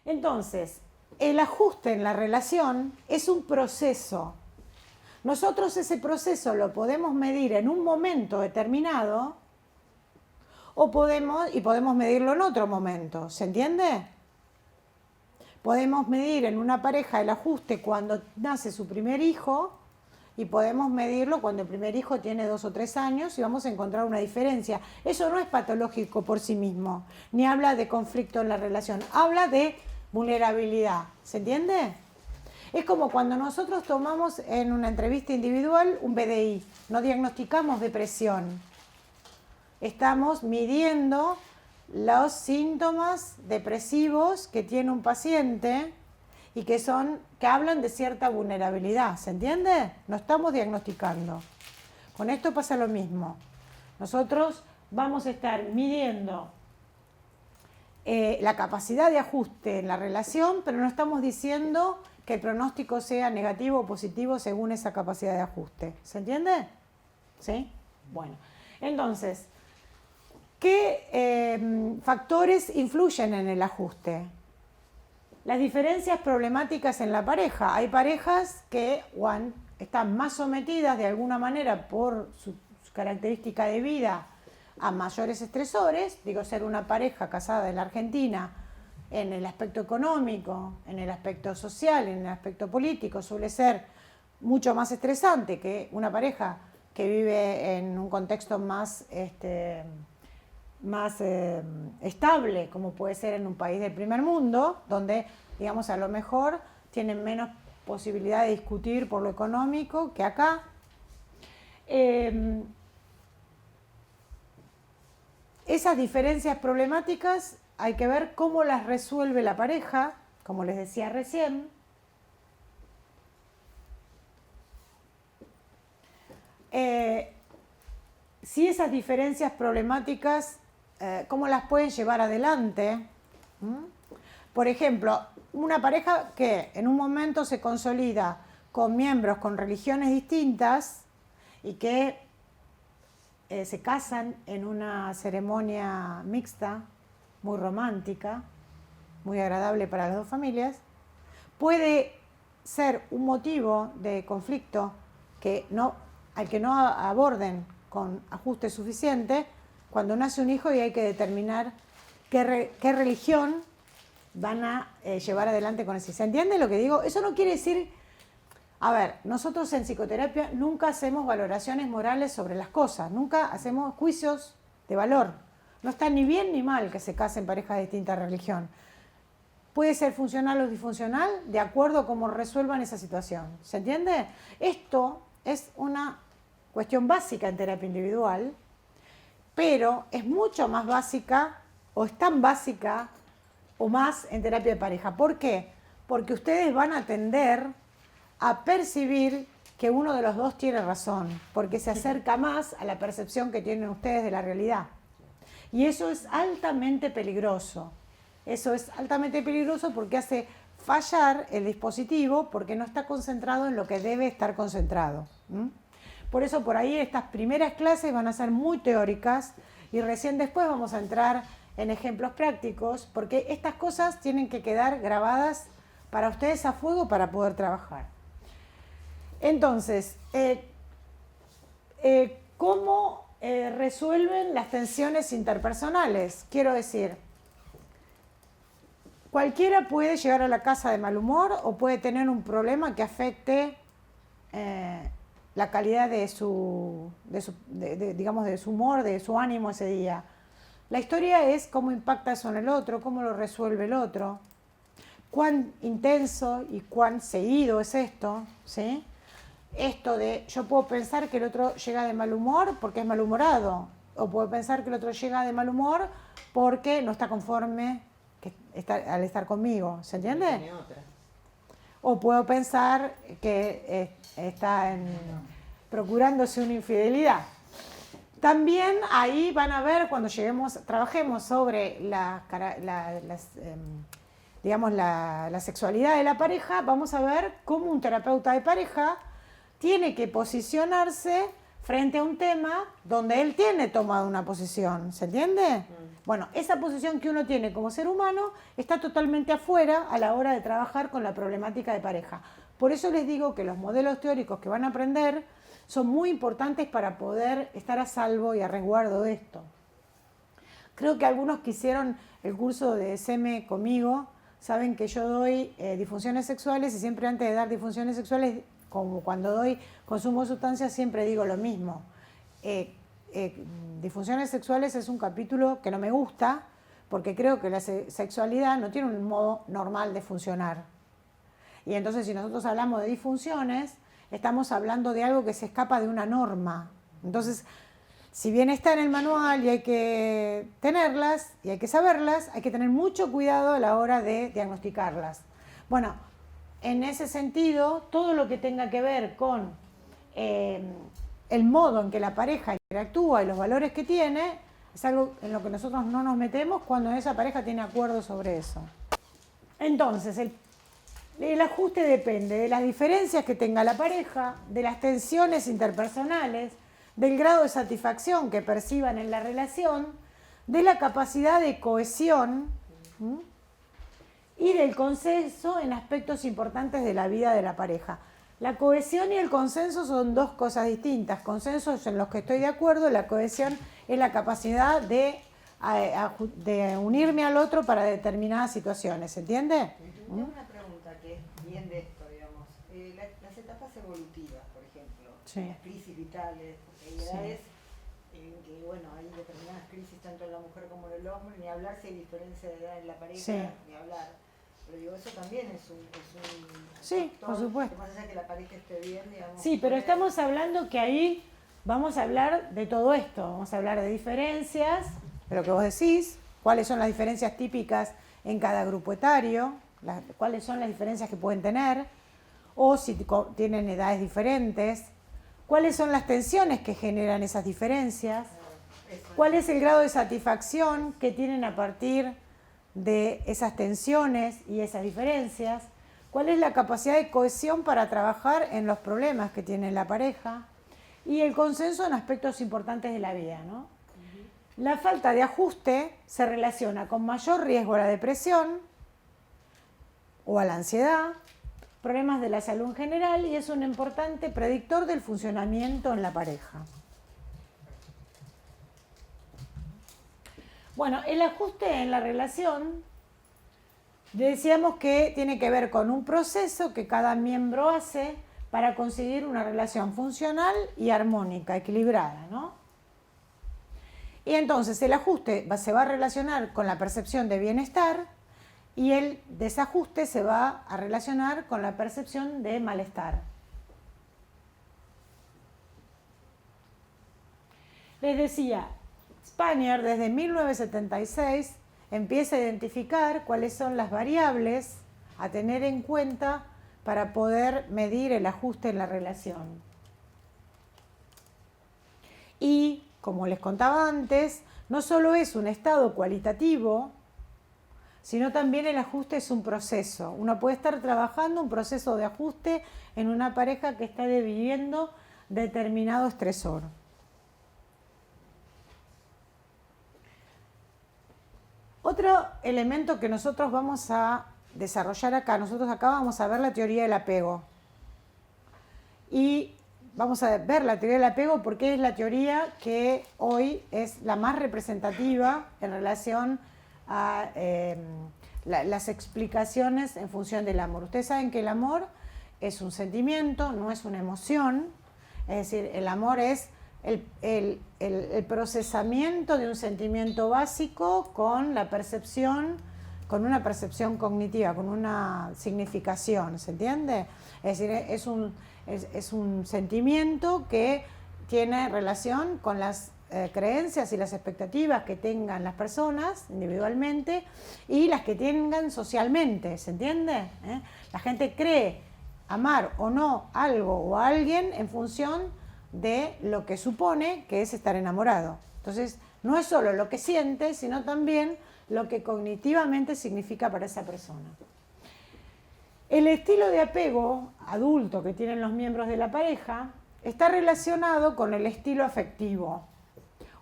Entonces, el ajuste en la relación es un proceso. Nosotros ese proceso lo podemos medir en un momento determinado podemos medirlo en otro momento, ¿se entiende? Podemos medir en una pareja el ajuste cuando nace su primer hijo y podemos medirlo cuando el primer hijo tiene 2 o 3 años y vamos a encontrar una diferencia. Eso no es patológico por sí mismo, ni habla de conflicto en la relación, habla de vulnerabilidad, ¿se entiende? Es como cuando nosotros tomamos en una entrevista individual un BDI, no diagnosticamos depresión. Estamos midiendo los síntomas depresivos que tiene un paciente y que hablan de cierta vulnerabilidad, ¿se entiende? No estamos diagnosticando. Con esto pasa lo mismo. Nosotros vamos a estar midiendo la capacidad de ajuste en la relación, pero no estamos diciendo que el pronóstico sea negativo o positivo según esa capacidad de ajuste. ¿Se entiende? ¿Sí? Bueno, entonces, ¿qué factores influyen en el ajuste? Las diferencias problemáticas en la pareja. Hay parejas que están más sometidas de alguna manera por su característica de vida a mayores estresores, digo, ser una pareja casada en la Argentina, en el aspecto económico, en el aspecto social, en el aspecto político, suele ser mucho más estresante que una pareja que vive en un contexto más estable, como puede ser en un país del primer mundo, donde, digamos, a lo mejor tienen menos posibilidad de discutir por lo económico que acá. Esas diferencias problemáticas hay que ver cómo las resuelve la pareja, como les decía recién. Si esas diferencias problemáticas, cómo las pueden llevar adelante. Por ejemplo, una pareja que en un momento se consolida con miembros con religiones distintas y que se casan en una ceremonia mixta, muy romántica, muy agradable para las dos familias, puede ser un motivo de conflicto al que no aborden con ajuste suficiente cuando nace un hijo y hay que determinar qué religión van a llevar adelante con ese. ¿Se entiende lo que digo? Eso no quiere decir... A ver, nosotros en psicoterapia nunca hacemos valoraciones morales sobre las cosas, nunca hacemos juicios de valor. No está ni bien ni mal que se casen parejas de distinta religión. Puede ser funcional o disfuncional de acuerdo a cómo resuelvan esa situación. ¿Se entiende? Esto es una cuestión básica en terapia individual, pero es mucho más básica, o es tan básica, o más en terapia de pareja. ¿Por qué? Porque ustedes van a tender a percibir que uno de los dos tiene razón, porque se acerca más a la percepción que tienen ustedes de la realidad. Y eso es altamente peligroso. Eso es altamente peligroso porque hace fallar el dispositivo, porque no está concentrado en lo que debe estar concentrado. Por eso por ahí estas primeras clases van a ser muy teóricas y recién después vamos a entrar en ejemplos prácticos, porque estas cosas tienen que quedar grabadas para ustedes a fuego para poder trabajar. Entonces, ¿cómo resuelven las tensiones interpersonales? Quiero decir, cualquiera puede llegar a la casa de mal humor o puede tener un problema que afecte la calidad de su humor, de su ánimo ese día. La historia es cómo impacta eso en el otro, cómo lo resuelve el otro, cuán intenso y cuán seguido es esto, ¿sí? Esto de, yo puedo pensar que el otro llega de mal humor porque es malhumorado, o puedo pensar que el otro llega de mal humor porque no está conforme al estar conmigo, ¿se entiende? O puedo pensar que está procurándose una infidelidad. También ahí van a ver, cuando trabajemos sobre la sexualidad de la pareja, vamos a ver cómo un terapeuta de pareja tiene que posicionarse frente a un tema donde él tiene tomado una posición, ¿se entiende? Bueno, esa posición que uno tiene como ser humano está totalmente afuera a la hora de trabajar con la problemática de pareja. Por eso les digo que los modelos teóricos que van a aprender son muy importantes para poder estar a salvo y a resguardo de esto. Creo que algunos que hicieron el curso de SM conmigo saben que yo doy disfunciones sexuales y siempre antes de dar disfunciones sexuales, como cuando doy consumo de sustancias, siempre digo lo mismo. Disfunciones sexuales es un capítulo que no me gusta porque creo que la sexualidad no tiene un modo normal de funcionar. Y entonces si nosotros hablamos de disfunciones, estamos hablando de algo que se escapa de una norma. Entonces, si bien está en el manual y hay que tenerlas y hay que saberlas, hay que tener mucho cuidado a la hora de diagnosticarlas. Bueno, en ese sentido, todo lo que tenga que ver con el modo en que la pareja interactúa y los valores que tiene, es algo en lo que nosotros no nos metemos cuando esa pareja tiene acuerdo sobre eso. Entonces, el ajuste depende de las diferencias que tenga la pareja, de las tensiones interpersonales, del grado de satisfacción que perciban en la relación, de la capacidad de cohesión y del consenso en aspectos importantes de la vida de la pareja. La cohesión y el consenso son dos cosas distintas. Consenso es en los que estoy de acuerdo, la cohesión es la capacidad de unirme al otro para determinadas situaciones, ¿se entiende? Tengo una pregunta que es bien de esto, digamos. Las etapas evolutivas, por ejemplo, sí. Las crisis vitales, porque hay edades en que, bueno, hay determinadas crisis tanto en la mujer como en el hombre, ni hablar si hay diferencia de edad en la pareja, sí. ni hablar. Pero digo, eso también es un sí, factor, por supuesto. que más allá que la pareja esté bien, digamos. Sí, pero estamos hablando que ahí vamos a hablar de todo esto, vamos a hablar de diferencias, de lo que vos decís, cuáles son las diferencias típicas en cada grupo etario, cuáles son las diferencias que pueden tener, o si tienen edades diferentes, cuáles son las tensiones que generan esas diferencias, cuál es el grado de satisfacción que tienen a partir de esas tensiones y esas diferencias, cuál es la capacidad de cohesión para trabajar en los problemas que tiene la pareja y el consenso en aspectos importantes de la vida, ¿no? La falta de ajuste se relaciona con mayor riesgo a la depresión o a la ansiedad, problemas de la salud en general y es un importante predictor del funcionamiento en la pareja. Bueno, el ajuste en la relación, decíamos que tiene que ver con un proceso que cada miembro hace para conseguir una relación funcional y armónica, equilibrada, ¿no? Y entonces el ajuste se va a relacionar con la percepción de bienestar y el desajuste se va a relacionar con la percepción de malestar. Les decía, Spanier desde 1976 empieza a identificar cuáles son las variables a tener en cuenta para poder medir el ajuste en la relación. Y, como les contaba antes, no solo es un estado cualitativo, sino también el ajuste es un proceso. Uno puede estar trabajando un proceso de ajuste en una pareja que está viviendo determinado estresor. Otro elemento que nosotros vamos a desarrollar acá, nosotros acá vamos a ver la teoría del apego. Y vamos a ver la teoría del apego porque es la teoría que hoy es la más representativa en relación a las explicaciones en función del amor. Ustedes saben que el amor es un sentimiento, no es una emoción, es decir, el amor es el procesamiento de un sentimiento básico con la percepción, con una percepción cognitiva, con una significación, ¿se entiende? Es decir, es un sentimiento que tiene relación con las creencias y las expectativas que tengan las personas individualmente y las que tengan socialmente, ¿se entiende? La gente cree amar o no algo o a alguien en función de lo que supone que es estar enamorado. Entonces, no es solo lo que siente, sino también lo que cognitivamente significa para esa persona. El estilo de apego adulto que tienen los miembros de la pareja está relacionado con el estilo afectivo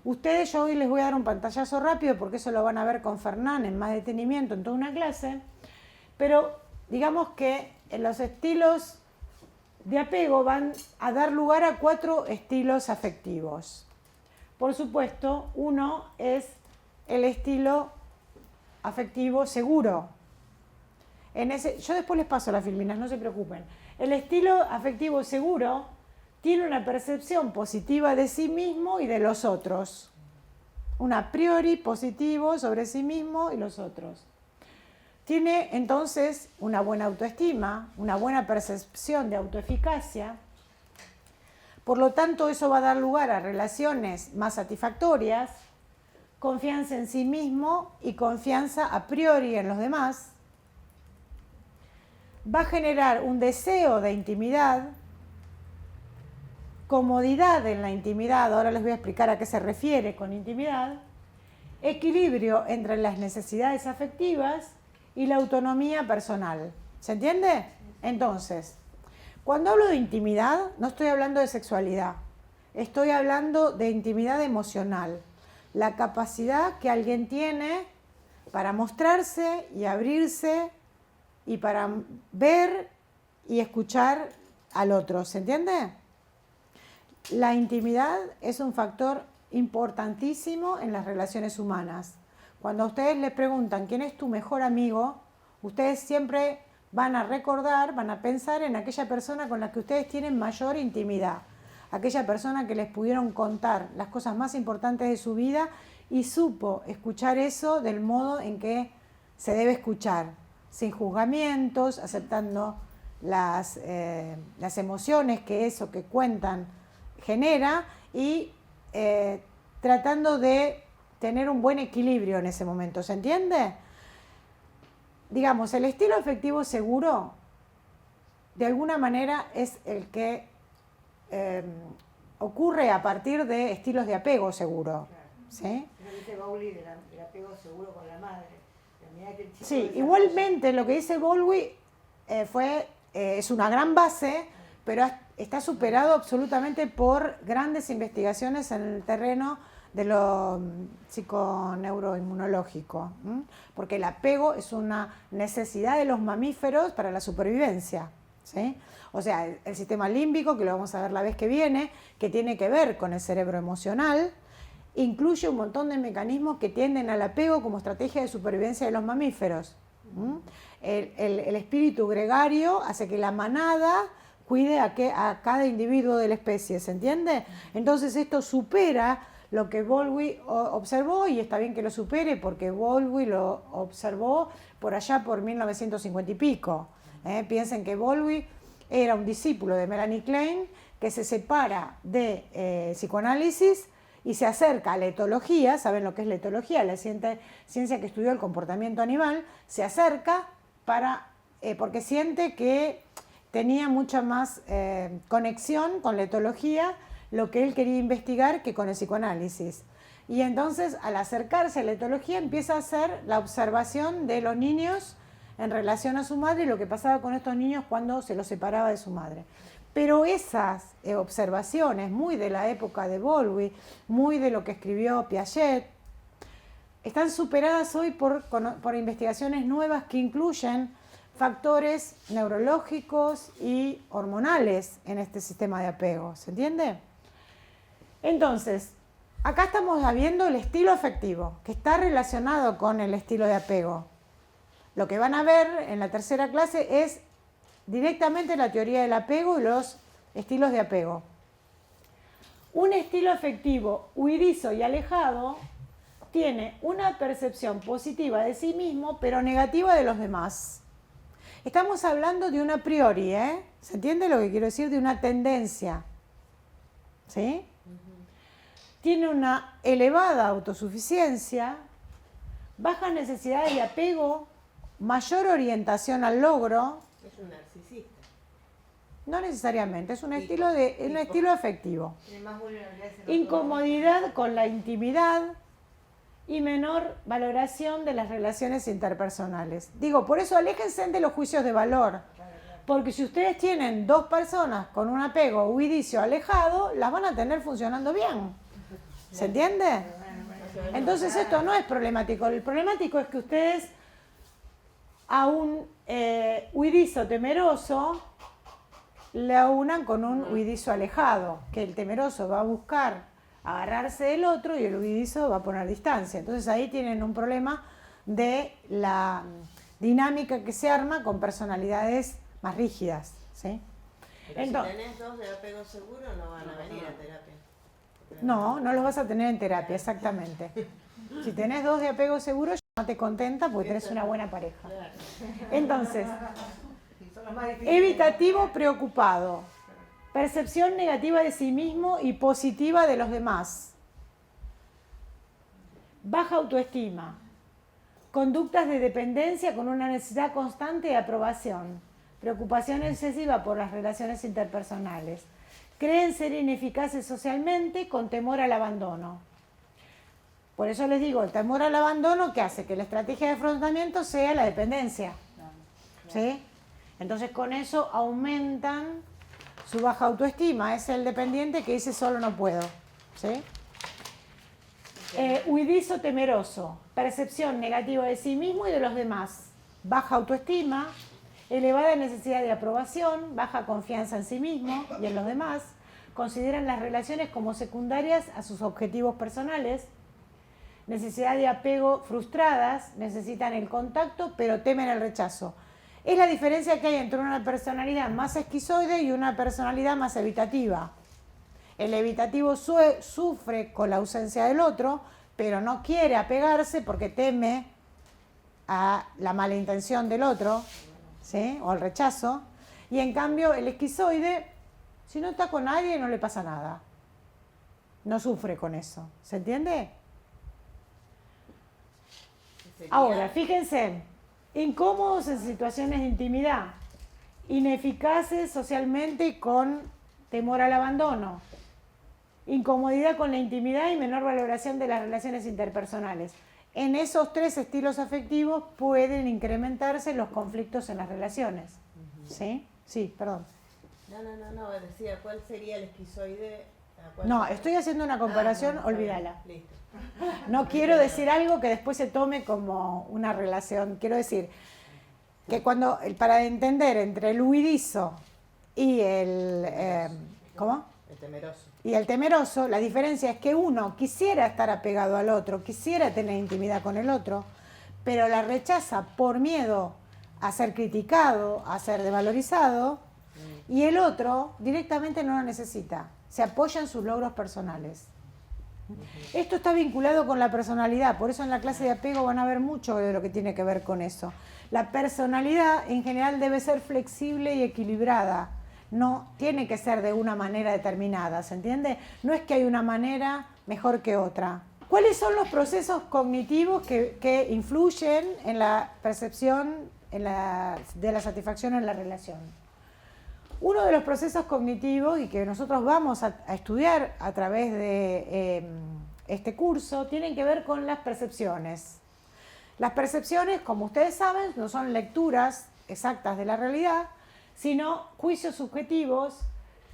Ustedes, yo hoy les voy a dar un pantallazo rápido porque eso lo van a ver con Fernán en más detenimiento en toda una clase, pero digamos que en los estilos de apego van a dar lugar a 4 estilos afectivos. Por supuesto, uno es el estilo afectivo seguro. Yo después les paso las filminas, no se preocupen. El estilo afectivo seguro tiene una percepción positiva de sí mismo y de los otros. Un a priori positivo sobre sí mismo y los otros. Tiene entonces una buena autoestima, una buena percepción de autoeficacia. Por lo tanto, eso va a dar lugar a relaciones más satisfactorias, confianza en sí mismo y confianza a priori en los demás. Va a generar un deseo de intimidad, comodidad en la intimidad, ahora les voy a explicar a qué se refiere con intimidad, equilibrio entre las necesidades afectivas y la autonomía personal. ¿Se entiende? Entonces, cuando hablo de intimidad, no estoy hablando de sexualidad, estoy hablando de intimidad emocional, la capacidad que alguien tiene para mostrarse y abrirse y para ver y escuchar al otro. ¿Se entiende? La intimidad es un factor importantísimo en las relaciones humanas. Cuando a ustedes les preguntan quién es tu mejor amigo, ustedes siempre van a recordar, van a pensar en aquella persona con la que ustedes tienen mayor intimidad, aquella persona que les pudieron contar las cosas más importantes de su vida y supo escuchar eso del modo en que se debe escuchar, sin juzgamientos, aceptando las emociones que eso que cuentan genera y tratando de tener un buen equilibrio en ese momento. ¿Se entiende? Digamos, el estilo afectivo seguro, de alguna manera, es el que ocurre a partir de estilos de apego seguro. ¿Sí? Lo dice Bowlby del apego seguro con la madre. Sí, igualmente lo que dice Bowlby es una gran base, pero está superado absolutamente por grandes investigaciones en el terreno de lo psiconeuroinmunológico, porque el apego es una necesidad de los mamíferos para la supervivencia, ¿sí? O sea, el sistema límbico, que lo vamos a ver la vez que viene, que tiene que ver con el cerebro emocional, incluye un montón de mecanismos que tienden al apego como estrategia de supervivencia de los mamíferos. El espíritu gregario hace que la manada cuide a cada individuo de la especie, ¿se entiende? Entonces esto supera lo que Bowlby observó, y está bien que lo supere porque Bowlby lo observó por allá por 1950 y pico. Piensen que Bowlby era un discípulo de Melanie Klein que se separa de psicoanálisis y se acerca a la etología. ¿Saben lo que es la etología? La ciencia que estudió el comportamiento animal. Se acerca porque siente que tenía mucha más conexión con la etología, lo que él quería investigar, que con el psicoanálisis. Y entonces, al acercarse a la etología, empieza a hacer la observación de los niños en relación a su madre y lo que pasaba con estos niños cuando se los separaba de su madre. Pero esas observaciones, muy de la época de Bowlby, muy de lo que escribió Piaget, están superadas hoy por investigaciones nuevas que incluyen factores neurológicos y hormonales en este sistema de apego. ¿Se entiende? Entonces, acá estamos viendo el estilo afectivo, que está relacionado con el estilo de apego. Lo que van a ver en la tercera clase es directamente la teoría del apego y los estilos de apego. Un estilo afectivo huidizo y alejado tiene una percepción positiva de sí mismo, pero negativa de los demás. Estamos hablando de un a priori, ¿eh? ¿Se entiende lo que quiero decir? De una tendencia. ¿Sí? Tiene una elevada autosuficiencia, bajas necesidades de apego, mayor orientación al logro. Es un narcisista. No necesariamente, es un estilo afectivo. Tiene más vulnerabilidades en Incomodidad con la intimidad y menor valoración de las relaciones interpersonales. Digo, por eso aléjense de los juicios de valor. Porque si ustedes tienen dos personas con un apego huidizo alejado, las van a tener funcionando bien. ¿Se entiende? Entonces esto no es problemático. El problemático es que ustedes a un huidizo temeroso le unan con un huidizo alejado, que el temeroso va a buscar agarrarse del otro y el huidizo va a poner distancia. Entonces ahí tienen un problema de la dinámica que se arma con personalidades más rígidas, ¿sí? Pero Entonces, si tenés dos de apego seguro no van a venir a terapia. no los vas a tener en terapia, exactamente. Si tenés dos de apego seguro, llámate contenta porque tenés una buena pareja. Claro. Entonces, Son los más difíciles. evitativo preocupado, percepción negativa de sí mismo y positiva de los demás, baja autoestima, conductas de dependencia con una necesidad constante de aprobación, preocupación excesiva por las relaciones interpersonales, creen ser ineficaces socialmente con temor al abandono. Por eso les digo, el temor al abandono, ¿qué hace? Que la estrategia de afrontamiento sea la dependencia. ¿Sí? Entonces con eso aumentan su baja autoestima. Es el dependiente que dice solo no puedo. ¿Sí? Huidizo temeroso, percepción negativa de sí mismo y de los demás, baja autoestima, elevada necesidad de aprobación, baja confianza en sí mismo y en los demás, consideran las relaciones como secundarias a sus objetivos personales, necesidad de apego frustradas, necesitan el contacto pero temen el rechazo. Es la diferencia que hay entre una personalidad más esquizoide y una personalidad más evitativa. El evitativo sufre con la ausencia del otro, pero no quiere apegarse porque teme a la mala intención del otro, ¿sí? O al rechazo. Y en cambio el esquizoide, si no está con nadie, no le pasa nada. No sufre con eso. ¿Se entiende? Ahora, fíjense, incómodos en situaciones de intimidad, ineficaces socialmente y con temor al abandono, incomodidad con la intimidad y menor valoración de las relaciones interpersonales. En esos tres estilos afectivos pueden incrementarse los conflictos en las relaciones. ¿Sí? Sí, perdón. No, decía, ¿cuál sería el esquizoide? No, estoy haciendo una comparación, olvídala. Listo. No quiero decir algo que después se tome como una relación. Quiero decir que para entender entre el huidizo y ¿cómo? El temeroso. Y el temeroso, la diferencia es que uno quisiera estar apegado al otro, quisiera tener intimidad con el otro, pero la rechaza por miedo a ser criticado, a ser devalorizado, y el otro directamente no lo necesita, se apoya en sus logros personales. Esto está vinculado con la personalidad, por eso en la clase de apego van a ver mucho de lo que tiene que ver con eso. La personalidad en general debe ser flexible y equilibrada, no tiene que ser de una manera determinada, ¿se entiende? No es que hay una manera mejor que otra. ¿Cuáles son los procesos cognitivos que influyen en la percepción de la satisfacción en la relación? Uno de los procesos cognitivos y que nosotros vamos a estudiar a través de este curso tienen que ver con las percepciones. Las percepciones, como ustedes saben, no son lecturas exactas de la realidad, sino juicios subjetivos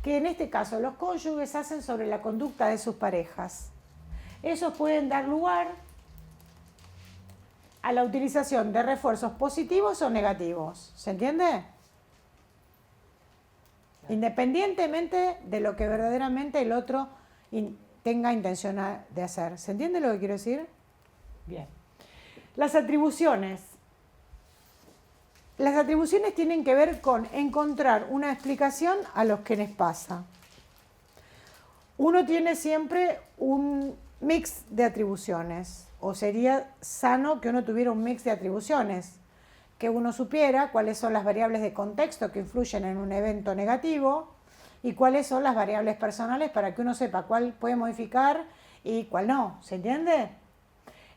que en este caso los cónyuges hacen sobre la conducta de sus parejas. Esos pueden dar lugar a la utilización de refuerzos positivos o negativos. ¿Se entiende? Independientemente de lo que verdaderamente el otro tenga intención de hacer. ¿Se entiende lo que quiero decir? Bien. Las atribuciones. Las atribuciones tienen que ver con encontrar una explicación a lo que les pasa. Uno tiene siempre un mix de atribuciones, o sería sano que uno tuviera un mix de atribuciones, que uno supiera cuáles son las variables de contexto que influyen en un evento negativo y cuáles son las variables personales para que uno sepa cuál puede modificar y cuál no. ¿Se entiende?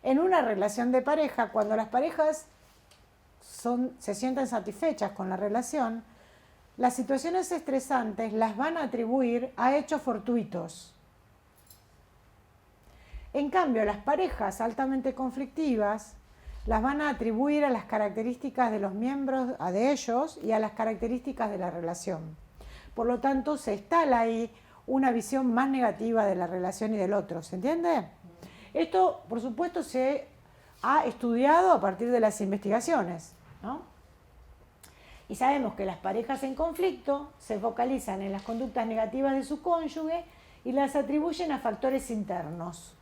En una relación de pareja, cuando las parejas se sienten satisfechas con la relación, las situaciones estresantes las van a atribuir a hechos fortuitos. En cambio, las parejas altamente conflictivas las van a atribuir a las características de los miembros, de ellos y a las características de la relación. Por lo tanto, se instala ahí una visión más negativa de la relación y del otro. ¿Se entiende? Esto, por supuesto, se ha estudiado a partir de las investigaciones, ¿no? Y sabemos que las parejas en conflicto se focalizan en las conductas negativas de su cónyuge y las atribuyen a factores internos,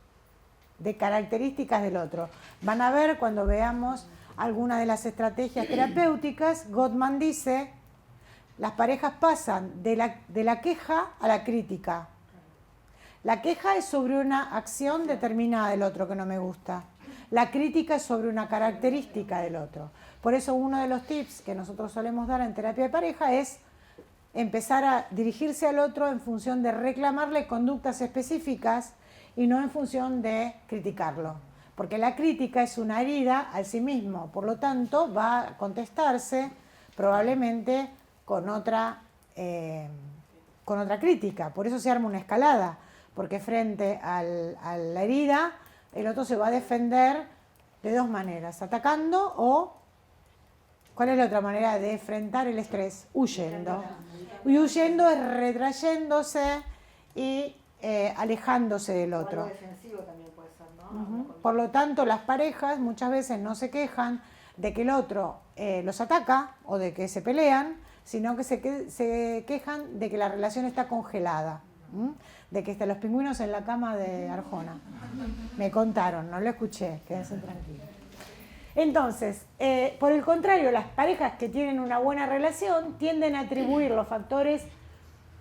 de características del otro. Van a ver cuando veamos algunas de las estrategias terapéuticas, Gottman dice, las parejas pasan de la queja a la crítica. La queja es sobre una acción determinada del otro que no me gusta. La crítica es sobre una característica del otro. Por eso uno de los tips que nosotros solemos dar en terapia de pareja es empezar a dirigirse al otro en función de reclamarle conductas específicas y no en función de criticarlo. Porque la crítica es una herida al sí mismo, por lo tanto va a contestarse probablemente con otra crítica. Por eso se arma una escalada, porque frente a la herida el otro se va a defender de dos maneras, atacando o, ¿cuál es la otra manera de enfrentar el estrés? Huyendo. Y huyendo es retrayéndose y alejándose del otro. Algo defensivo también puede ser, ¿no? Por lo tanto, las parejas muchas veces no se quejan de que el otro los ataca o de que se pelean, sino que se quejan de que la relación está congelada. De que están los pingüinos en la cama de Arjona. Me contaron, no lo escuché, quédense tranquilos. Entonces, por el contrario, las parejas que tienen una buena relación tienden a atribuir los factores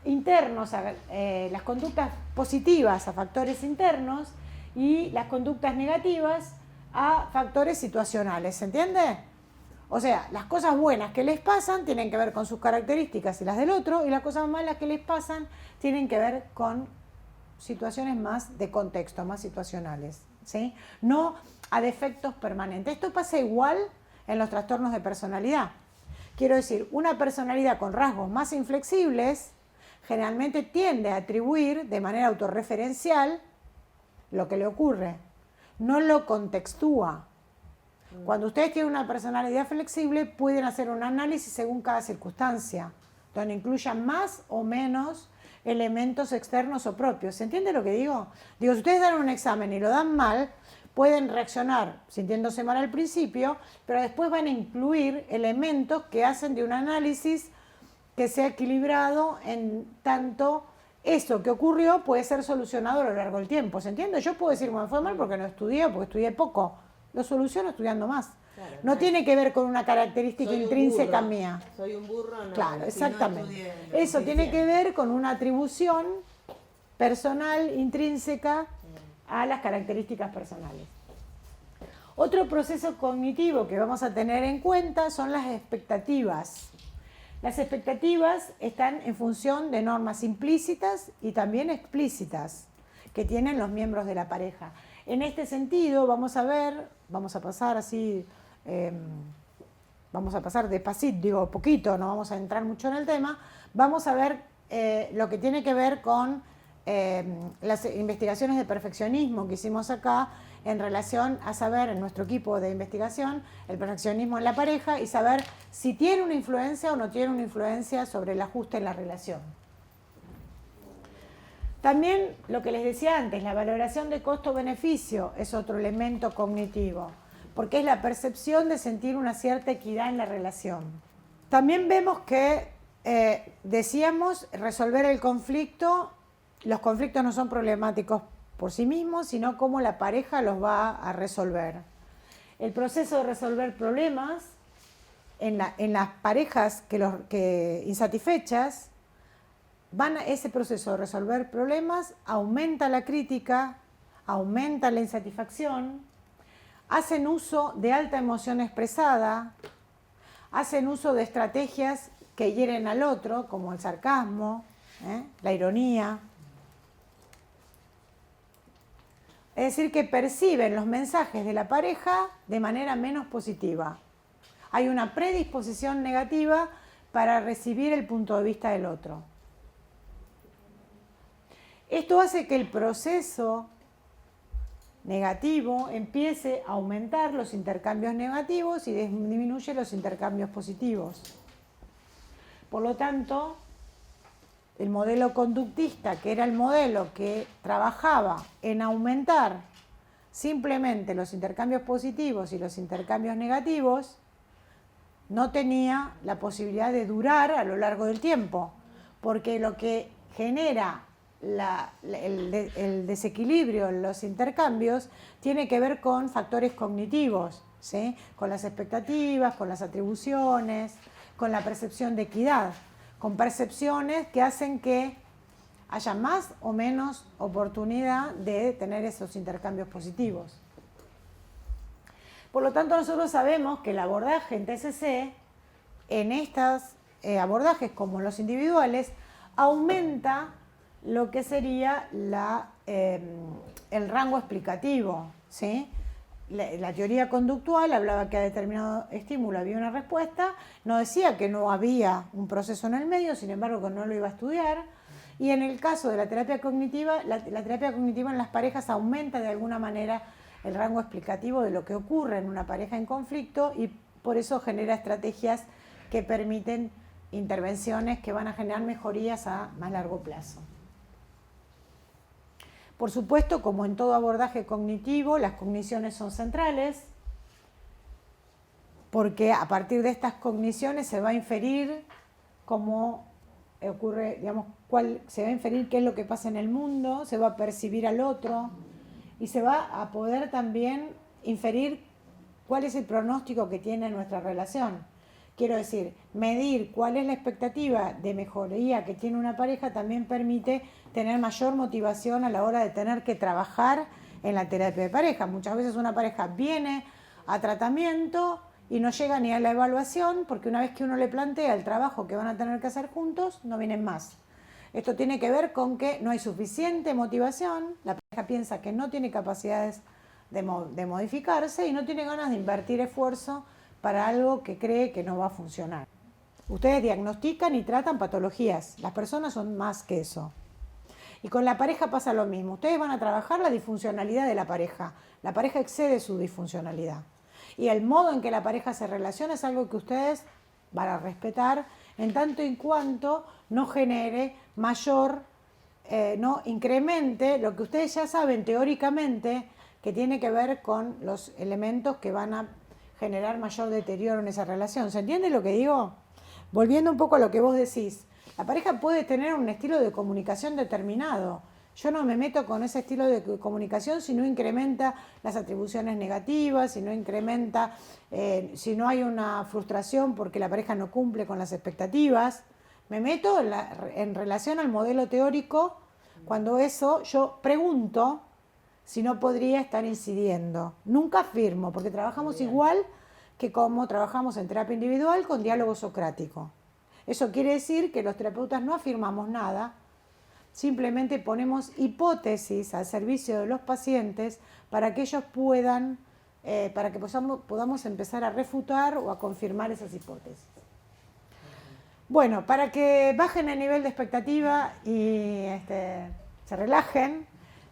internos, las conductas positivas a factores internos y las conductas negativas a factores situacionales, ¿se entiende? O sea, las cosas buenas que les pasan tienen que ver con sus características y las del otro, y las cosas malas que les pasan tienen que ver con situaciones más de contexto, más situacionales, ¿sí? No a defectos permanentes. Esto pasa igual en los trastornos de personalidad. Quiero decir, una personalidad con rasgos más inflexibles generalmente tiende a atribuir de manera autorreferencial lo que le ocurre, no lo contextúa. Cuando ustedes tienen una personalidad flexible, pueden hacer un análisis según cada circunstancia, donde incluyan más o menos elementos externos o propios. ¿Se entiende lo que digo? Digo, si ustedes dan un examen y lo dan mal, pueden reaccionar sintiéndose mal al principio, pero después van a incluir elementos que hacen de un análisis que sea equilibrado en tanto eso que ocurrió puede ser solucionado a lo largo del tiempo. ¿Se entiende? Yo puedo decir, me fue mal porque no estudié, porque estudié poco. Lo soluciono estudiando más. Claro, no tiene que ver con una característica intrínseca mía. Soy un burro, no. Claro, exactamente. Si no eso tiene que ver con una atribución personal, intrínseca, a las características personales. Otro proceso cognitivo que vamos a tener en cuenta son las expectativas. Las expectativas están en función de normas implícitas y también explícitas que tienen los miembros de la pareja. En este sentido, vamos a pasar así, vamos a pasar despacito, digo poquito, no vamos a entrar mucho en el tema, vamos a ver lo que tiene que ver con las investigaciones de perfeccionismo que hicimos acá en relación a saber en nuestro equipo de investigación el perfeccionismo en la pareja y saber si tiene una influencia o no tiene una influencia sobre el ajuste en la relación. También lo que les decía antes, la valoración de costo-beneficio es otro elemento cognitivo, porque es la percepción de sentir una cierta equidad en la relación. También vemos que, decíamos, resolver el conflicto, los conflictos no son problemáticos por sí mismos, sino cómo la pareja los va a resolver. El proceso de resolver problemas en las parejas que insatisfechas, ese proceso de resolver problemas aumenta la crítica, aumenta la insatisfacción, hacen uso de alta emoción expresada, hacen uso de estrategias que hieren al otro, como el sarcasmo, la ironía. Es decir, que perciben los mensajes de la pareja de manera menos positiva. Hay una predisposición negativa para recibir el punto de vista del otro. Esto hace que el proceso negativo empiece a aumentar los intercambios negativos y disminuye los intercambios positivos. Por lo tanto, el modelo conductista, que era el modelo que trabajaba en aumentar simplemente los intercambios positivos y los intercambios negativos, no tenía la posibilidad de durar a lo largo del tiempo, porque lo que genera el desequilibrio en los intercambios tiene que ver con factores cognitivos, ¿sí? Con las expectativas, con las atribuciones, con la percepción de equidad, con percepciones que hacen que haya más o menos oportunidad de tener esos intercambios positivos. Por lo tanto, nosotros sabemos que el abordaje en TCC, en estos abordajes como los individuales, aumenta lo que sería el rango explicativo, ¿sí? La teoría conductual hablaba que a determinado estímulo había una respuesta, no decía que no había un proceso en el medio, sin embargo que no lo iba a estudiar. Y en el caso de la terapia cognitiva, la terapia cognitiva en las parejas aumenta de alguna manera el rango explicativo de lo que ocurre en una pareja en conflicto y por eso genera estrategias que permiten intervenciones que van a generar mejorías a más largo plazo. Por supuesto, como en todo abordaje cognitivo, las cogniciones son centrales, porque a partir de estas cogniciones se va a inferir cómo ocurre, digamos, se va a inferir qué es lo que pasa en el mundo, se va a percibir al otro y se va a poder también inferir cuál es el pronóstico que tiene nuestra relación. Quiero decir, medir cuál es la expectativa de mejoría que tiene una pareja también permite tener mayor motivación a la hora de tener que trabajar en la terapia de pareja. Muchas veces una pareja viene a tratamiento y no llega ni a la evaluación porque una vez que uno le plantea el trabajo que van a tener que hacer juntos, no vienen más. Esto tiene que ver con que no hay suficiente motivación, la pareja piensa que no tiene capacidades de modificarse y no tiene ganas de invertir esfuerzo para algo que cree que no va a funcionar. Ustedes diagnostican y tratan patologías, las personas son más que eso. Y con la pareja pasa lo mismo, ustedes van a trabajar la disfuncionalidad de la pareja excede su disfuncionalidad. Y el modo en que la pareja se relaciona es algo que ustedes van a respetar en tanto y cuanto no genere mayor, no incremente lo que ustedes ya saben teóricamente que tiene que ver con los elementos que van a generar mayor deterioro en esa relación. ¿Se entiende lo que digo? Volviendo un poco a lo que vos decís, la pareja puede tener un estilo de comunicación determinado. Yo no me meto con ese estilo de comunicación si no incrementa las atribuciones negativas, si no incrementa, si no hay una frustración porque la pareja no cumple con las expectativas. Me meto en relación al modelo teórico cuando eso yo pregunto si no podría estar incidiendo. Nunca afirmo, porque trabajamos igual que como trabajamos en terapia individual con diálogo socrático. Eso quiere decir que los terapeutas no afirmamos nada, simplemente ponemos hipótesis al servicio de los pacientes para que ellos puedan, para que podamos empezar a refutar o a confirmar esas hipótesis. Bueno, para que bajen el nivel de expectativa y se relajen,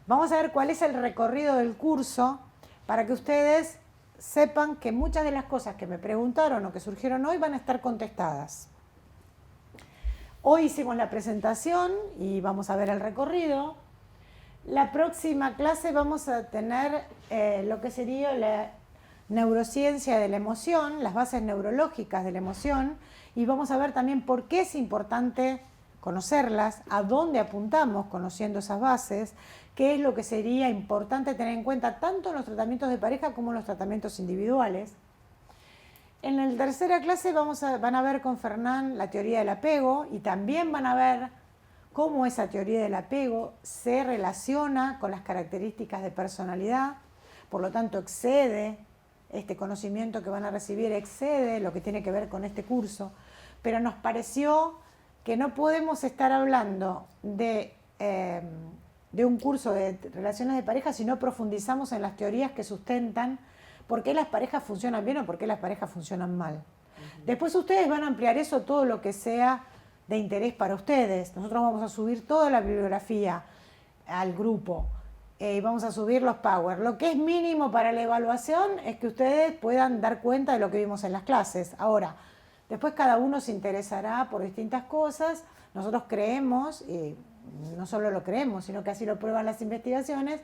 vamos a ver cuál es el recorrido del curso para que ustedes sepan que muchas de las cosas que me preguntaron o que surgieron hoy van a estar contestadas. Hoy hicimos la presentación y vamos a ver el recorrido. La próxima clase vamos a tener lo que sería la neurociencia de la emoción, las bases neurológicas de la emoción, y vamos a ver también por qué es importante conocerlas, a dónde apuntamos conociendo esas bases, qué es lo que sería importante tener en cuenta tanto en los tratamientos de pareja como en los tratamientos individuales. En la tercera clase van a ver con Fernán la teoría del apego y también van a ver cómo esa teoría del apego se relaciona con las características de personalidad, por lo tanto excede este conocimiento que van a recibir, excede lo que tiene que ver con este curso, pero nos pareció que no podemos estar hablando de un curso de relaciones de pareja si no profundizamos en las teorías que sustentan por qué las parejas funcionan bien o por qué las parejas funcionan mal. Después ustedes van a ampliar eso todo lo que sea de interés para ustedes. Nosotros vamos a subir toda la bibliografía al grupo y vamos a subir los power. Lo que es mínimo para la evaluación es que ustedes puedan dar cuenta de lo que vimos en las clases. Ahora, después cada uno se interesará por distintas cosas, nosotros creemos, y no solo lo creemos, sino que así lo prueban las investigaciones,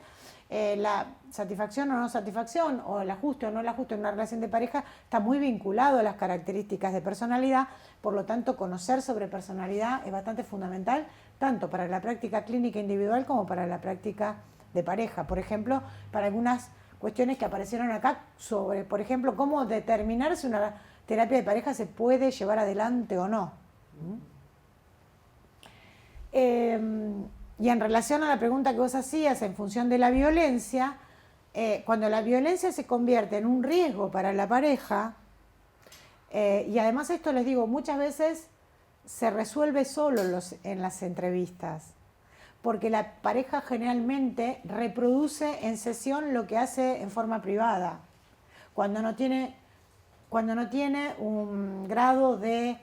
la satisfacción o no satisfacción, o el ajuste o no el ajuste en una relación de pareja está muy vinculado a las características de personalidad. Por lo tanto, conocer sobre personalidad es bastante fundamental, tanto para la práctica clínica individual como para la práctica de pareja. Por ejemplo, para algunas cuestiones que aparecieron acá sobre, por ejemplo, cómo determinar si una terapia de pareja se puede llevar adelante o no. Y en relación a la pregunta que vos hacías en función de la violencia, cuando la violencia se convierte en un riesgo para la pareja, y además esto les digo, muchas veces se resuelve solo en las entrevistas, porque la pareja generalmente reproduce en sesión lo que hace en forma privada, cuando no tiene un grado de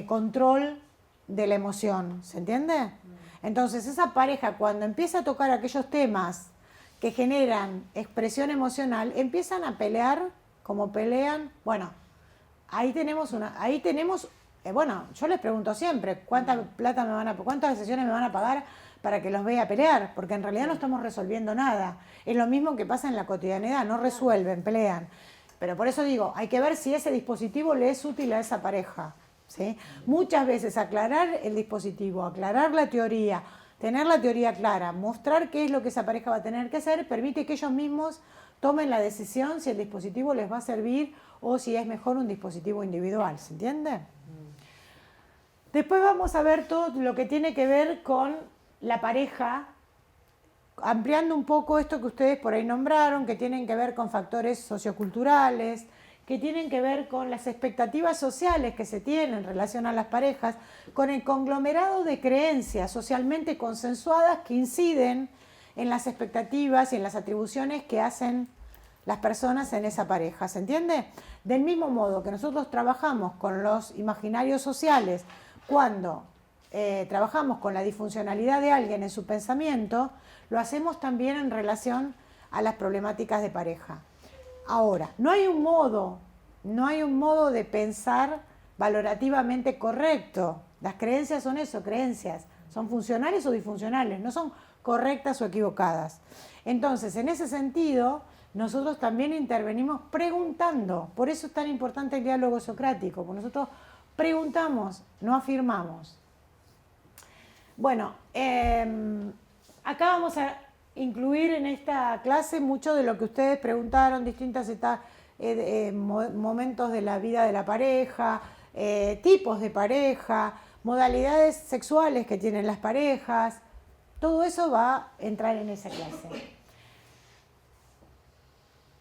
control de la emoción, ¿se entiende? Entonces esa pareja cuando empieza a tocar aquellos temas que generan expresión emocional, empiezan a pelear como pelean. Bueno, bueno, yo les pregunto siempre, ¿cuántas sesiones me van a pagar para que los vea pelear? Porque en realidad no estamos resolviendo nada. Es lo mismo que pasa en la cotidianidad, no resuelven, pelean. Pero por eso digo, hay que ver si ese dispositivo le es útil a esa pareja, ¿sí? Muchas veces aclarar el dispositivo, aclarar la teoría, tener la teoría clara, mostrar qué es lo que esa pareja va a tener que hacer, permite que ellos mismos tomen la decisión si el dispositivo les va a servir o si es mejor un dispositivo individual, ¿se entiende? Después vamos a ver todo lo que tiene que ver con la pareja, ampliando un poco esto que ustedes por ahí nombraron, que tienen que ver con factores socioculturales, que tienen que ver con las expectativas sociales que se tienen en relación a las parejas, con el conglomerado de creencias socialmente consensuadas que inciden en las expectativas y en las atribuciones que hacen las personas en esa pareja, ¿se entiende? Del mismo modo que nosotros trabajamos con los imaginarios sociales cuando trabajamos con la disfuncionalidad de alguien en su pensamiento, lo hacemos también en relación a las problemáticas de pareja. Ahora, no hay un modo de pensar valorativamente correcto. Las creencias son eso, creencias. Son funcionales o disfuncionales, no son correctas o equivocadas. Entonces, en ese sentido, nosotros también intervenimos preguntando. Por eso es tan importante el diálogo socrático, porque nosotros preguntamos, no afirmamos. Bueno, acá vamos a incluir en esta clase mucho de lo que ustedes preguntaron, distintas momentos de la vida de la pareja, tipos de pareja, modalidades sexuales que tienen las parejas. Todo eso va a entrar en esa clase.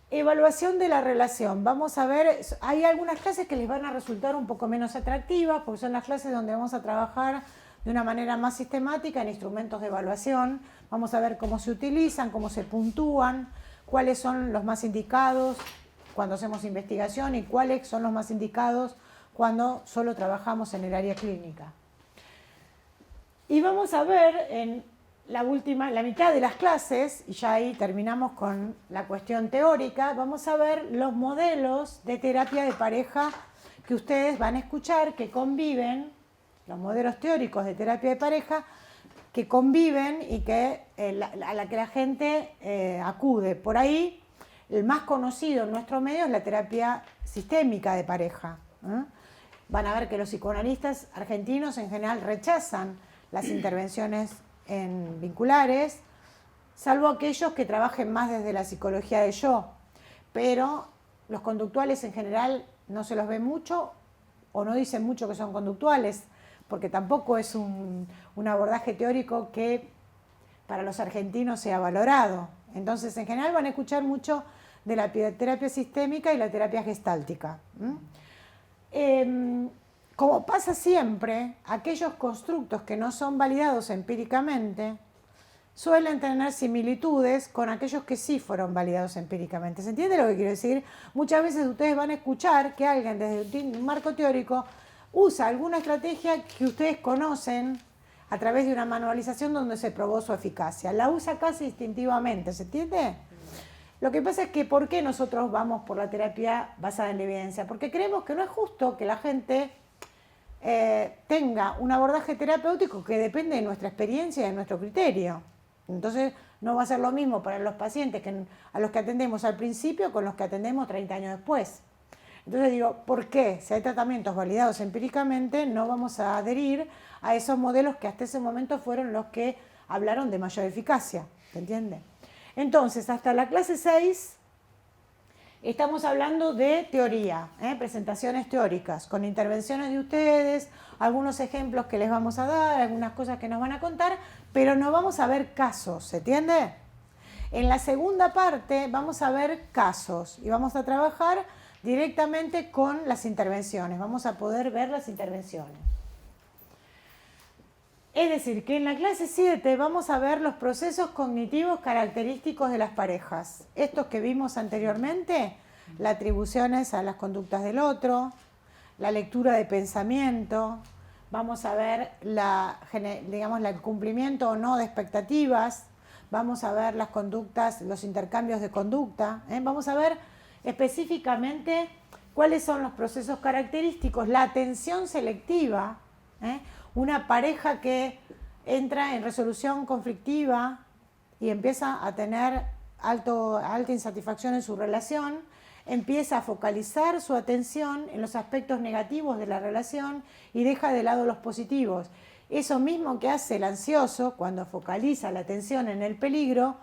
Evaluación de la relación. Vamos a ver, hay algunas clases que les van a resultar un poco menos atractivas, porque son las clases donde vamos a trabajar de una manera más sistemática en instrumentos de evaluación. Vamos a ver cómo se utilizan, cómo se puntúan, cuáles son los más indicados cuando hacemos investigación y cuáles son los más indicados cuando solo trabajamos en el área clínica. Y vamos a ver en la mitad de las clases, y ya ahí terminamos con la cuestión teórica, vamos a ver los modelos de terapia de pareja que ustedes van a escuchar, que conviven, los modelos teóricos de terapia de pareja, que conviven y que, a la que la gente acude. Por ahí, el más conocido en nuestro medio es la terapia sistémica de pareja. Van a ver que los psicoanalistas argentinos en general rechazan las intervenciones en vinculares, salvo aquellos que trabajen más desde la psicología del yo. Pero los conductuales en general no se los ve mucho o no dicen mucho que son conductuales, porque tampoco es un abordaje teórico que para los argentinos sea valorado. Entonces, en general van a escuchar mucho de la terapia sistémica y la terapia gestáltica. Como pasa siempre, aquellos constructos que no son validados empíricamente suelen tener similitudes con aquellos que sí fueron validados empíricamente. ¿Se entiende lo que quiero decir? Muchas veces ustedes van a escuchar que alguien desde un marco teórico usa alguna estrategia que ustedes conocen a través de una manualización donde se probó su eficacia. La usa casi instintivamente, ¿se entiende? Lo que pasa es que ¿por qué nosotros vamos por la terapia basada en la evidencia? Porque creemos que no es justo que la gente tenga un abordaje terapéutico que depende de nuestra experiencia y de nuestro criterio. Entonces, no va a ser lo mismo para los pacientes a los que atendemos al principio con los que atendemos 30 años después. Entonces digo, ¿por qué? Si hay tratamientos validados empíricamente, no vamos a adherir a esos modelos que hasta ese momento fueron los que hablaron de mayor eficacia, ¿se entiende? Entonces, hasta la clase 6 estamos hablando de teoría, presentaciones teóricas, con intervenciones de ustedes, algunos ejemplos que les vamos a dar, algunas cosas que nos van a contar, pero no vamos a ver casos, ¿se entiende? En la segunda parte vamos a ver casos y vamos a trabajar directamente con las intervenciones, vamos a poder ver las intervenciones. Es decir, que en la clase 7 vamos a ver los procesos cognitivos característicos de las parejas. Estos que vimos anteriormente, las atribuciones a las conductas del otro, la lectura de pensamiento, vamos a ver el cumplimiento o no de expectativas, vamos a ver las conductas, los intercambios de conducta, vamos a ver específicamente cuáles son los procesos característicos, la atención selectiva, una pareja que entra en resolución conflictiva y empieza a tener alta insatisfacción en su relación, empieza a focalizar su atención en los aspectos negativos de la relación y deja de lado los positivos. Eso mismo que hace el ansioso cuando focaliza la atención en el peligro,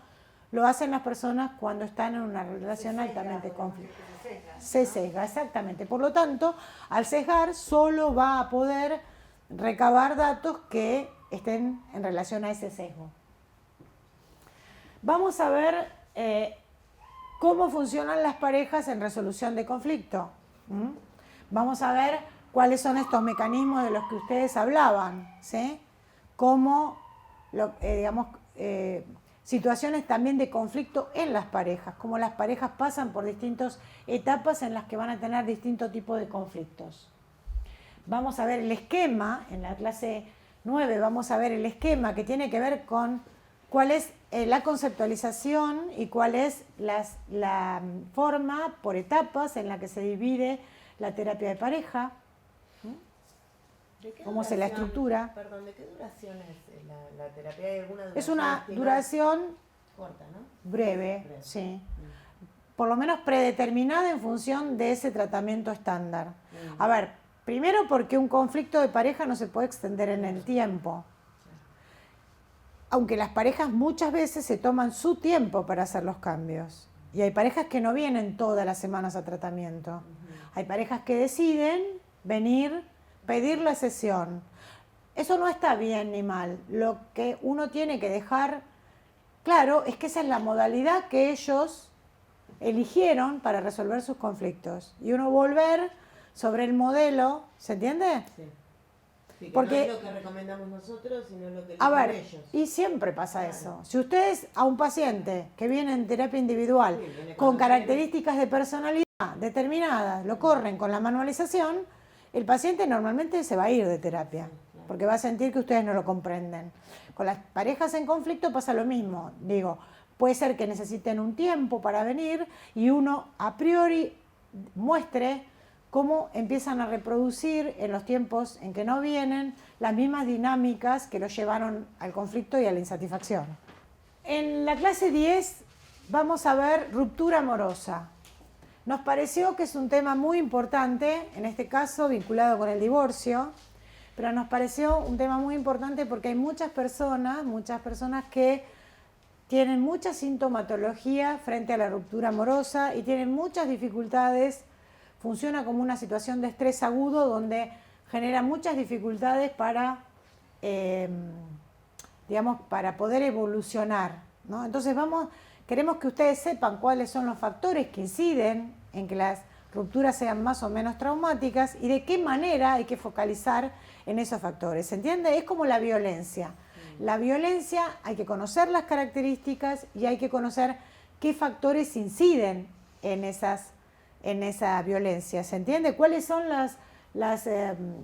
lo hacen las personas cuando están en una relación altamente conflictiva. Se sesga, exactamente. Por lo tanto, al sesgar solo va a poder recabar datos que estén en relación a ese sesgo. Vamos a ver cómo funcionan las parejas en resolución de conflicto. Vamos a ver cuáles son estos mecanismos de los que ustedes hablaban, ¿sí? Cómo, situaciones también de conflicto en las parejas, cómo las parejas pasan por distintas etapas en las que van a tener distintos tipos de conflictos. Vamos a ver el esquema, en la clase 9 vamos a ver el esquema que tiene que ver con cuál es la conceptualización y cuál es la forma por etapas en la que se divide la terapia de pareja, cómo se la estructura. Perdón, ¿de qué duración es la terapia? ¿Hay alguna duración? Es una duración corta, ¿no? breve, sí. Por lo menos predeterminada en función de ese tratamiento estándar. A ver, primero porque un conflicto de pareja no se puede extender en el tiempo. Aunque las parejas muchas veces se toman su tiempo para hacer los cambios. Y hay parejas que no vienen todas las semanas a tratamiento. Hay parejas que deciden venir, pedir la sesión. Eso no está bien ni mal. Lo que uno tiene que dejar claro es que esa es la modalidad que ellos eligieron para resolver sus conflictos. Y uno volver sobre el modelo, ¿se entiende? Sí. Sí, que porque, no es lo que recomendamos nosotros, sino lo que a eligen ver, ellos. y siempre pasa Claro. eso. Si ustedes a un paciente que viene en terapia individual Sí, viene con cuando características de personalidad determinadas, lo corren con la manualización, el paciente normalmente se va a ir de terapia, claro. porque va a sentir que ustedes no lo comprenden. Con las parejas en conflicto pasa lo mismo. Digo, puede ser que necesiten un tiempo para venir y uno a priori muestre cómo empiezan a reproducir en los tiempos en que no vienen las mismas dinámicas que los llevaron al conflicto y a la insatisfacción. En la clase 10 vamos a ver ruptura amorosa. Nos pareció que es un tema muy importante, en este caso vinculado con el divorcio, pero nos pareció un tema muy importante porque hay muchas personas que tienen mucha sintomatología frente a la ruptura amorosa y tienen muchas dificultades. Funciona como una situación de estrés agudo donde genera muchas dificultades para poder evolucionar, ¿no? Entonces queremos que ustedes sepan cuáles son los factores que inciden en que las rupturas sean más o menos traumáticas y de qué manera hay que focalizar en esos factores. ¿Se entiende? Es como la violencia. La violencia hay que conocer las características y hay que conocer qué factores inciden en esa violencia, ¿se entiende? ¿Cuáles son las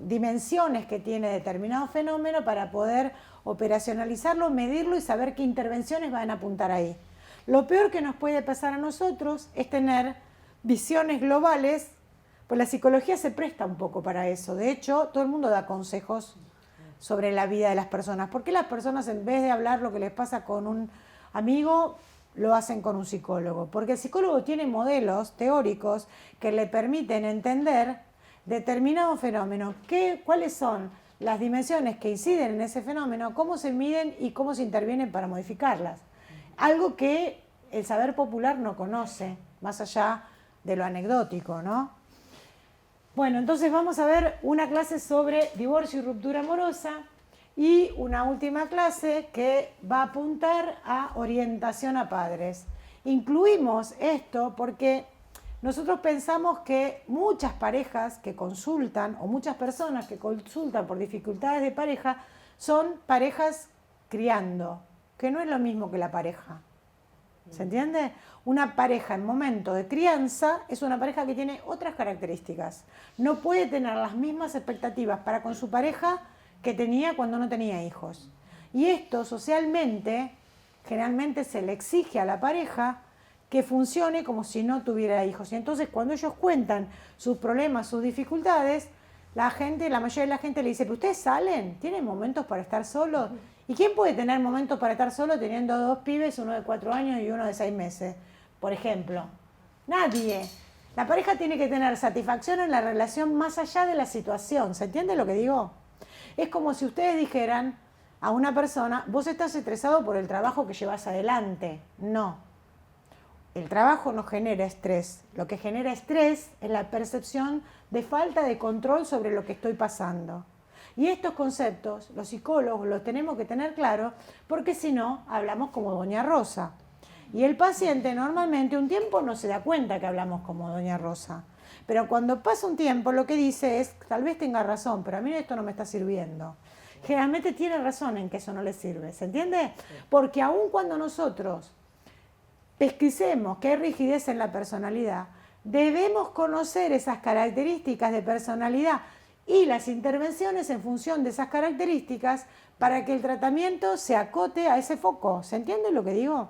dimensiones que tiene determinado fenómeno para poder operacionalizarlo, medirlo y saber qué intervenciones van a apuntar ahí? Lo peor que nos puede pasar a nosotros es tener visiones globales Pues la psicología se presta un poco para eso. De hecho, todo el mundo da consejos sobre la vida de las personas. ¿Por qué las personas, en vez de hablar lo que les pasa con un amigo, lo hacen con un psicólogo? Porque el psicólogo tiene modelos teóricos que le permiten entender determinado fenómeno, cuáles son las dimensiones que inciden en ese fenómeno, cómo se miden y cómo se intervienen para modificarlas. Algo que el saber popular no conoce, más allá de lo anecdótico, ¿no? Bueno, entonces vamos a ver una clase sobre divorcio y ruptura amorosa y una última clase que va a apuntar a orientación a padres. Incluimos esto porque nosotros pensamos que muchas parejas que consultan o muchas personas que consultan por dificultades de pareja son parejas criando, que no es lo mismo que la pareja. ¿Se entiende? Una pareja en momento de crianza es una pareja que tiene otras características. No puede tener las mismas expectativas para con su pareja que tenía cuando no tenía hijos. Y esto socialmente, generalmente se le exige a la pareja que funcione como si no tuviera hijos. Y entonces cuando ellos cuentan sus problemas, sus dificultades, la mayoría de la gente le dice, ¿pero ustedes salen? ¿Tienen momentos para estar solos? ¿Y quién puede tener momentos para estar solo teniendo 2 pibes, uno de 4 años y uno de 6 meses? Por ejemplo, nadie. La pareja tiene que tener satisfacción en la relación más allá de la situación. ¿Se entiende lo que digo? Es como si ustedes dijeran a una persona, vos estás estresado por el trabajo que llevas adelante. No. El trabajo no genera estrés. Lo que genera estrés es la percepción de falta de control sobre lo que estoy pasando. Y estos conceptos, los psicólogos los tenemos que tener claros, porque si no, hablamos como Doña Rosa. Y el paciente normalmente un tiempo no se da cuenta que hablamos como Doña Rosa. Pero cuando pasa un tiempo lo que dice es, tal vez tenga razón, pero a mí esto no me está sirviendo. Generalmente tiene razón en que eso no le sirve, ¿se entiende? Porque aun cuando nosotros pesquisemos que hay rigidez en la personalidad, debemos conocer esas características de personalidad y las intervenciones en función de esas características para que el tratamiento se acote a ese foco. ¿Se entiende lo que digo?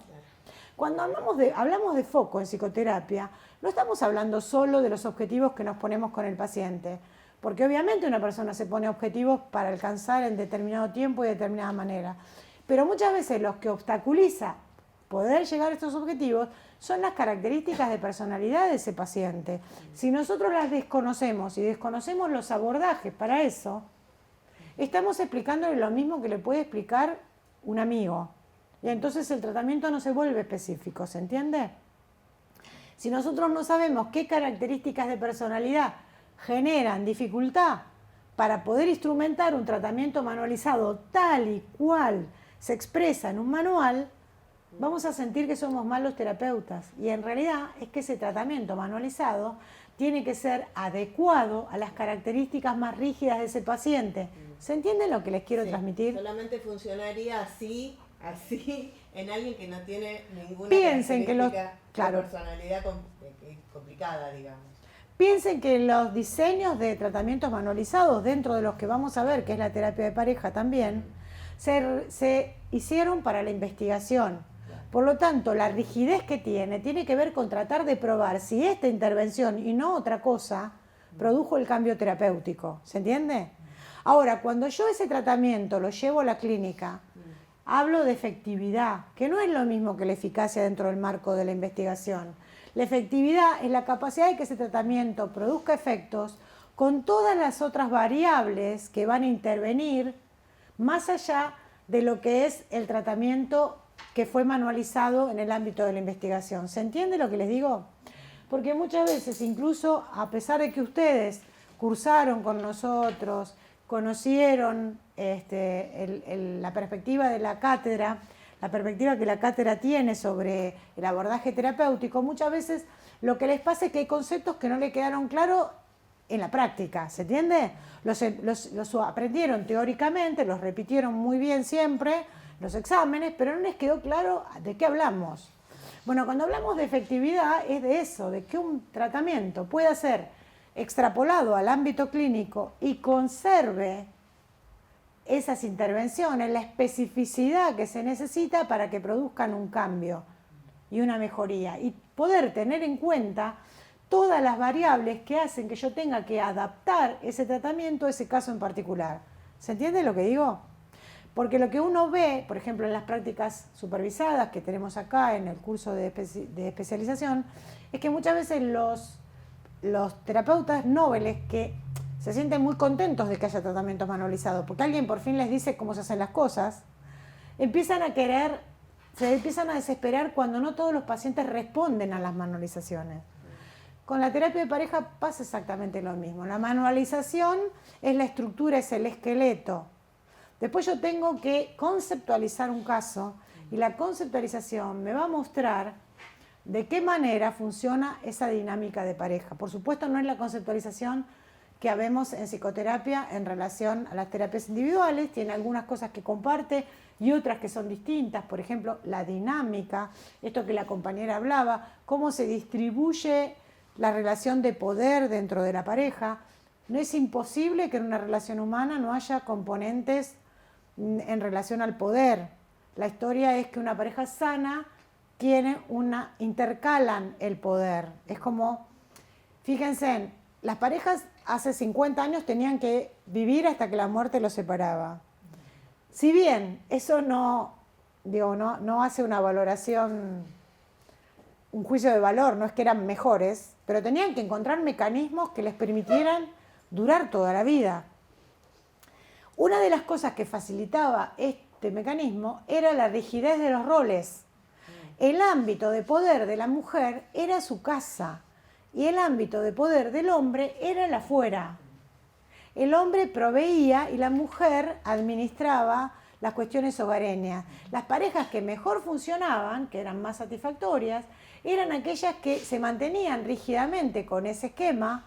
Cuando hablamos de foco en psicoterapia, no estamos hablando solo de los objetivos que nos ponemos con el paciente, porque obviamente una persona se pone objetivos para alcanzar en determinado tiempo y de determinada manera, pero muchas veces los que obstaculiza poder llegar a estos objetivos son las características de personalidad de ese paciente. Si nosotros las desconocemos y desconocemos los abordajes para eso, estamos explicándole lo mismo que le puede explicar un amigo. Y entonces el tratamiento no se vuelve específico, ¿se entiende? Si nosotros no sabemos qué características de personalidad generan dificultad para poder instrumentar un tratamiento manualizado tal y cual se expresa en un manual, vamos a sentir que somos malos terapeutas. Y en realidad es que ese tratamiento manualizado tiene que ser adecuado a las características más rígidas de ese paciente. ¿Se entiende lo que les quiero transmitir? Solamente funcionaría así en alguien que no tiene ninguna Piensen que personalidad complicada, digamos. Piensen que los diseños de tratamientos manualizados, dentro de los que vamos a ver, que es la terapia de pareja también, se hicieron para la investigación. Por lo tanto, la rigidez que tiene que ver con tratar de probar si esta intervención y no otra cosa produjo el cambio terapéutico. ¿Se entiende? Ahora, cuando yo ese tratamiento lo llevo a la clínica, hablo de efectividad, que no es lo mismo que la eficacia dentro del marco de la investigación. La efectividad es la capacidad de que ese tratamiento produzca efectos con todas las otras variables que van a intervenir más allá de lo que es el tratamiento que fue manualizado en el ámbito de la investigación. ¿Se entiende lo que les digo? Porque muchas veces, incluso a pesar de que ustedes cursaron con nosotros, conocieron la perspectiva de la cátedra, la perspectiva que la cátedra tiene sobre el abordaje terapéutico, muchas veces lo que les pasa es que hay conceptos que no le quedaron claros en la práctica, ¿se entiende? Los aprendieron teóricamente, los repitieron muy bien siempre, los exámenes, pero no les quedó claro de qué hablamos. Bueno, cuando hablamos de efectividad es de eso, de que un tratamiento pueda ser extrapolado al ámbito clínico y conserve esas intervenciones, la especificidad que se necesita para que produzcan un cambio y una mejoría. Y poder tener en cuenta todas las variables que hacen que yo tenga que adaptar ese tratamiento a ese caso en particular. ¿Se entiende lo que digo? Porque lo que uno ve, por ejemplo, en las prácticas supervisadas que tenemos acá en el curso de especialización, es que muchas veces los terapeutas nobles que se sienten muy contentos de que haya tratamientos manualizados, porque alguien por fin les dice cómo se hacen las cosas, se empiezan a desesperar cuando no todos los pacientes responden a las manualizaciones. Con la terapia de pareja pasa exactamente lo mismo. La manualización es la estructura, es el esqueleto. Después yo tengo que conceptualizar un caso y la conceptualización me va a mostrar de qué manera funciona esa dinámica de pareja. Por supuesto, no es la conceptualización que vemos en psicoterapia en relación a las terapias individuales, tiene algunas cosas que comparte y otras que son distintas. Por ejemplo, la dinámica, esto que la compañera hablaba, cómo se distribuye la relación de poder dentro de la pareja. No es imposible que en una relación humana no haya componentes en relación al poder. La historia es que una pareja sana intercalan el poder. Es como, fíjense, las parejas hace 50 años tenían que vivir hasta que la muerte los separaba. Si bien eso no hace una valoración, un juicio de valor, no es que eran mejores, pero tenían que encontrar mecanismos que les permitieran durar toda la vida. Una de las cosas que facilitaba este mecanismo era la rigidez de los roles. El ámbito de poder de la mujer era su casa y el ámbito de poder del hombre era el afuera. El hombre proveía y la mujer administraba las cuestiones hogareñas. Las parejas que mejor funcionaban, que eran más satisfactorias, eran aquellas que se mantenían rígidamente con ese esquema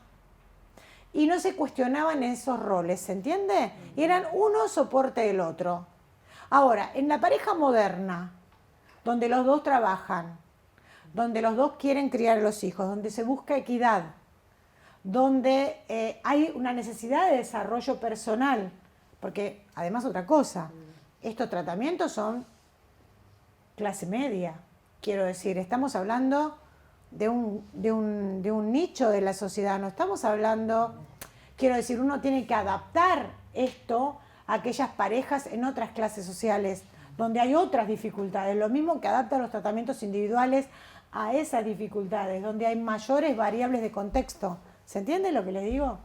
y no se cuestionaban esos roles, ¿se entiende? Y eran uno soporte del otro. Ahora, en la pareja moderna, donde los dos trabajan, donde los dos quieren criar a los hijos, donde se busca equidad, donde hay una necesidad de desarrollo personal, porque además otra cosa, estos tratamientos son clase media, quiero decir, estamos hablando de un nicho de la sociedad, no estamos hablando, quiero decir, uno tiene que adaptar esto a aquellas parejas en otras clases sociales, donde hay otras dificultades, lo mismo que adapta los tratamientos individuales a esas dificultades, donde hay mayores variables de contexto. ¿Se entiende lo que les digo?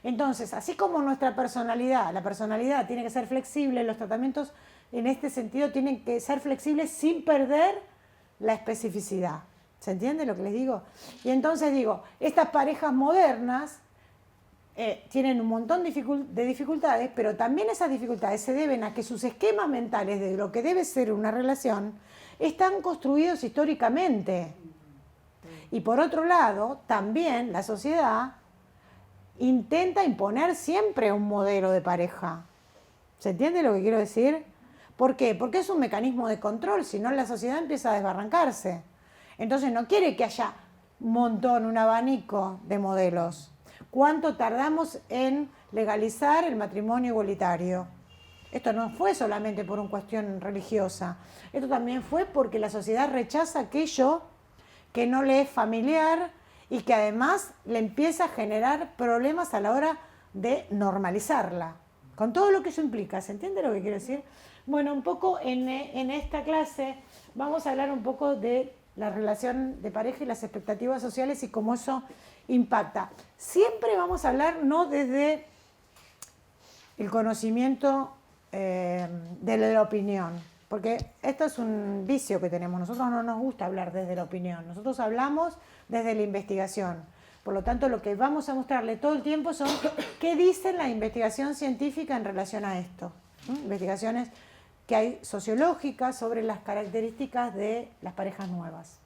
Entonces, así como nuestra personalidad, la personalidad tiene que ser flexible, los tratamientos en este sentido tienen que ser flexibles sin perder la especificidad. ¿Se entiende lo que les digo? Y entonces digo, estas parejas modernas tienen un montón de dificultades, pero también esas dificultades se deben a que sus esquemas mentales de lo que debe ser una relación están construidos históricamente. Y por otro lado, también la sociedad intenta imponer siempre un modelo de pareja. ¿Se entiende lo que quiero decir? ¿Por qué? Porque es un mecanismo de control, si no la sociedad empieza a desbarrancarse. Entonces no quiere que haya un montón, un abanico de modelos. ¿Cuánto tardamos en legalizar el matrimonio igualitario? Esto no fue solamente por una cuestión religiosa, esto también fue porque la sociedad rechaza aquello que no le es familiar y que además le empieza a generar problemas a la hora de normalizarla, con todo lo que eso implica. ¿Se entiende lo que quiero decir? Bueno, un poco en esta clase vamos a hablar un poco de la relación de pareja y las expectativas sociales y cómo eso impacta. Siempre vamos a hablar no desde el conocimiento de la opinión, porque esto es un vicio que tenemos. Nosotros no nos gusta hablar desde la opinión, nosotros hablamos desde la investigación. Por lo tanto, lo que vamos a mostrarle todo el tiempo son qué dice la investigación científica en relación a esto. Investigaciones que hay sociológicas sobre las características de las parejas nuevas.